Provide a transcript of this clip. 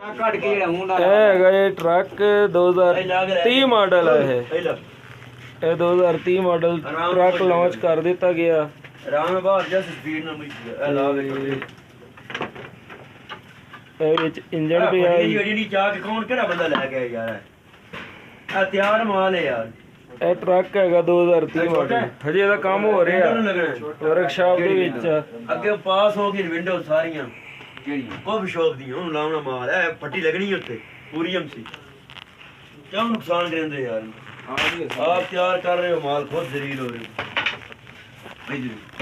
ਕੱਢ ਕੇ ਜਿਹੜਾ ਮੁੰਡਾ ਇਹ ਹੈਗਾ ਇਹ ਟਰੱਕ 2030 ਮਾਡਲ ਹੈ ਇਹ 2030 ਮਾਡਲ ਟਰੱਕ ਲਾਂਚ ਕਰ ਦਿੱਤਾ ਗਿਆ। ਆਰਾਮ ਬਾਹਰ ਜਸ ਸਪੀਡ ਨਾਲ ਇਹ ਲਾ ਵੇ ਇਹ ਵਿੱਚ ਇੰਜਨ ਵੀ ਆ ਜਿਹੜੀ ਚਾਹ ਕੌਣ ਕਿਹੜਾ ਬੰਦਾ ਲੈ ਕੇ ਆਇਆ ਯਾਰ ਆ ਤਿਆਰ ਮਾਲ ਹੈ ਯਾਰ। ਇਹ ਟਰੱਕ ਹੈਗਾ 2030 ਮਾਡਲ ਹਜੇ ਇਹਦਾ ਕੰਮ ਹੋ ਰਿਹਾ ਵਰਕਸ਼ਾਪ ਦੇ ਵਿੱਚ। ਅੱਗੇ ਪਾਸ ਹੋ ਗਈ ਵਿੰਡੋ ਸਾਰੀਆਂ ਜਿਹੜੀਆਂ ਕੋਫੀ ਸ਼ਾਪ ਦੀਆਂ ਉਹਨੂੰ ਲਾਉਣਾ ਮਾਲ ਇਹ ਪੱਟੀ ਲੱਗਣੀ ਉੱਤੇ ਪੂਰੀ ਐਮਸੀ ਕਿਉਂ ਨੁਕਸਾਨ ਕਰਿੰਦੇ ਯਾਰ। ਆਪ ਤਿਆਰ ਕਰ ਰਹੇ ਹੋ ਮਾਲ ਖੁਦ ਜ਼ਰੀਰ ਹੋ ਰਹੇ ਹੋ।